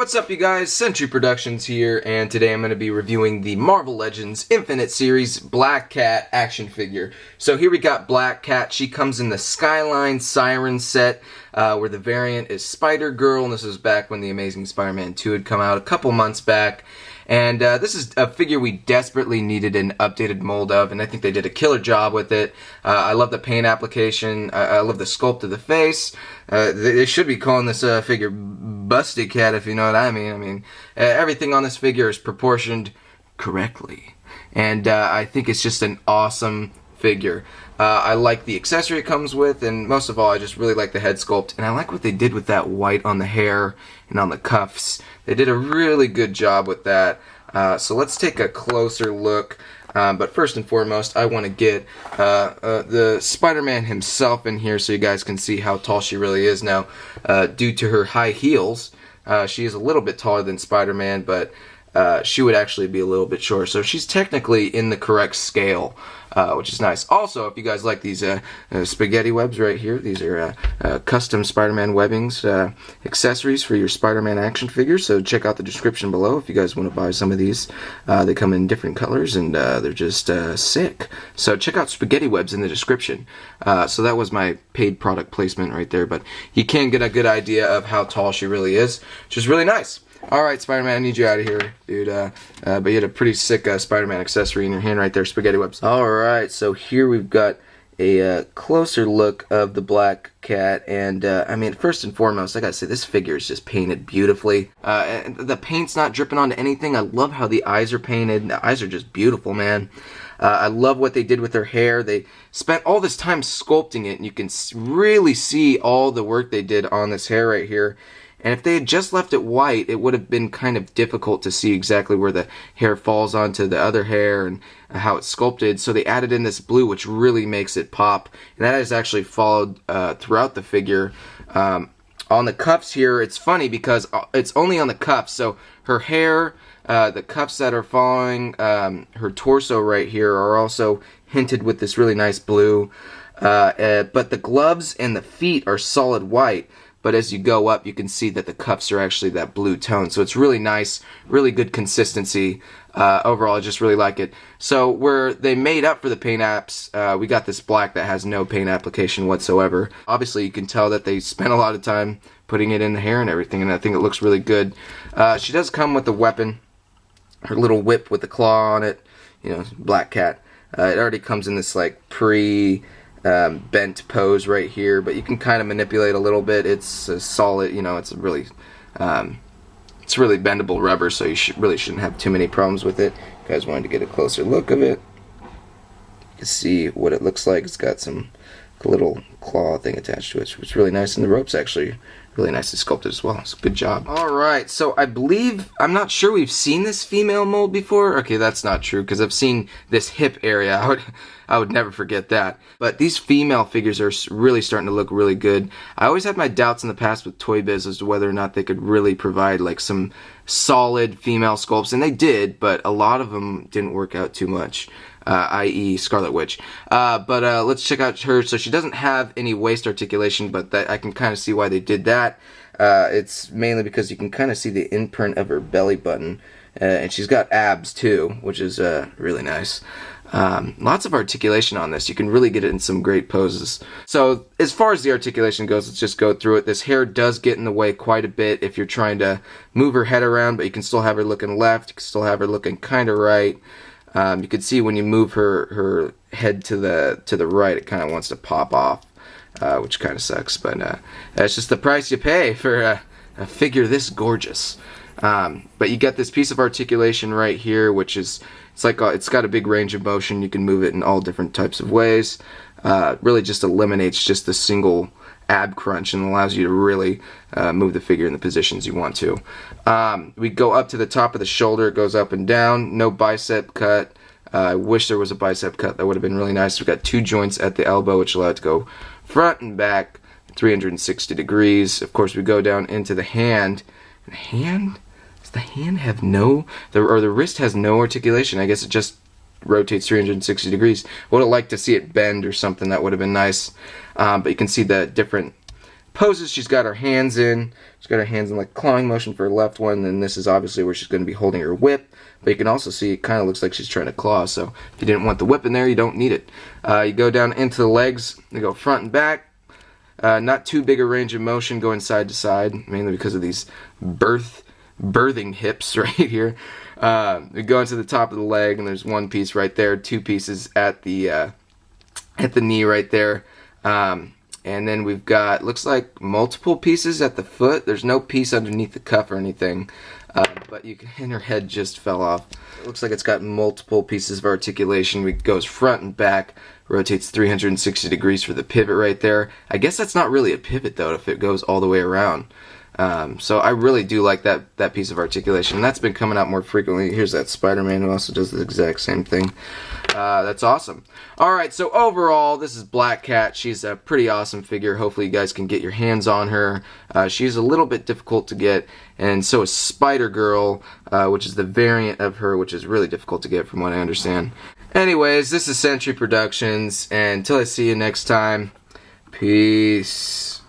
what's up you guys? Century Productions here, and today I'm going to be reviewing the Marvel Legends Infinite Series Black Cat action figure. So here we got Black Cat. She comes in the Skyline Siren set, where the variant is Spider-Girl, and this is back when the Amazing Spider-Man 2 had come out a couple months back. And this is a figure we desperately needed an updated mold of, and I think they did a killer job with it. I love the paint application. I love the sculpt of the face. They should be calling this figure Busty Cat, if you know what I mean. I mean, everything on this figure is proportioned correctly, and I think it's just an awesome figure. I like the accessory it comes with, and most of all, I just really like the head sculpt, and I like what they did with that white on the hair and on the cuffs. They did a really good job with that. So let's take a closer look. But first and foremost, I want to get the Spider-Man himself in here so you guys can see how tall she really is now. Due to her high heels, she is a little bit taller than Spider-Man, but she would actually be a little bit shorter. So she's technically in the correct scale, which is nice. Also, if you guys like these spaghetti webs right here, these are custom Spider-Man webbings accessories for your Spider-Man action figures. So check out the description below if you guys want to buy some of these. They come in different colors, and they're just sick. So check out spaghetti webs in the description. So that was my paid product placement right there, but you can get a good idea of how tall she really is, which is really nice. Alright, Spider-Man, I need you out of here, dude. But you had a pretty sick Spider-Man accessory in your hand right there, spaghetti webs. Alright, so here we've got a closer look of the Black Cat, and I mean, first and foremost, I gotta say, this figure is just painted beautifully. And the paint's not dripping onto anything. I love how the eyes are painted. The eyes are just beautiful, man. I love what they did with her hair. They spent all this time sculpting it, and you can really see all the work they did on this hair right here. And if they had just left it white, it would have been kind of difficult to see exactly where the hair falls onto the other hair and how it's sculpted. So they added in this blue, which really makes it pop. And that is actually followed throughout the figure. On the cuffs here, it's funny because it's only on the cuffs. So her hair, the cuffs that are following her torso right here are also hinted with this really nice blue. But the gloves and the feet are solid white. But as you go up, you can see that the cuffs are actually that blue tone. So it's really nice, really good consistency. Overall, I just really like it. So where they made up for the paint apps, we got this black that has no paint application whatsoever. Obviously, you can tell that they spent a lot of time putting it in the hair and everything, and I think it looks really good. She does come with a weapon, her little whip with the claw on it. You know, Black Cat. It already comes in this like bent pose right here, but you can kind of manipulate a little bit. It's a solid, you know, it's really bendable rubber, so you really shouldn't have too many problems with it. If you guys wanted to get a closer look of it, you can see what it looks like. It's got some little claw thing attached to it, which is really nice, and the rope's actually really nicely sculpted as well. So good job. Alright, so I believe, I'm not sure we've seen this female mold before. Okay, that's not true, because I've seen this hip area. I would never forget that. But these female figures are really starting to look really good. I always had my doubts in the past with Toy Biz as to whether or not they could really provide like some solid female sculpts, and they did, but a lot of them didn't work out too much. I.e. Scarlet Witch. But let's check out her. So she doesn't have any waist articulation, but I can kind of see why they did that. It's mainly because you can kind of see the imprint of her belly button. And she's got abs too, which is really nice. Lots of articulation on this. You can really get it in some great poses. So as far as the articulation goes, let's just go through it. This hair does get in the way quite a bit if you're trying to move her head around, but you can still have her looking left. You can still have her looking kind of right. You can see when you move her head to the right, it kind of wants to pop off, which kind of sucks. But that's just the price you pay for a figure this gorgeous. But you get this piece of articulation right here, which is it's got a big range of motion. You can move it in all different types of ways. Really just eliminates just the single ab crunch and allows you to really move the figure in the positions you want to. We go up to the top of the shoulder, it goes up and down, no bicep cut. I wish there was a bicep cut, that would have been really nice. We've got two joints at the elbow which allow it to go front and back 360 degrees. Of course, we go down into the hand. And does the hand have the wrist has no articulation? I guess it just rotates 360 degrees. Would have liked to see it bend or something. That would have been nice. But you can see the different poses. She's got her hands in. She's got her hands in like clawing motion for her left one, and this is obviously where she's going to be holding her whip. But you can also see it kind of looks like she's trying to claw, so if you didn't want the whip in there, you don't need it. You go down into the legs. You go front and back. Not too big a range of motion going side to side, mainly because of these birthing hips right here. We go into the top of the leg, and there's one piece right there, two pieces at the knee right there. And then we've got, looks like multiple pieces at the foot. There's no piece underneath the cuff or anything, but you can, and her head just fell off. It looks like it's got multiple pieces of articulation. It goes front and back, rotates 360 degrees for the pivot right there. I guess that's not really a pivot though if it goes all the way around. So I really do like that piece of articulation. That's been coming out more frequently. Here's that Spider-Man who also does the exact same thing. That's awesome. Alright, so overall, this is Black Cat. She's a pretty awesome figure. Hopefully you guys can get your hands on her. She's a little bit difficult to get, and so is Spider-Girl, which is the variant of her, which is really difficult to get from what I understand. Anyways, this is Century Productions, and until I see you next time, peace.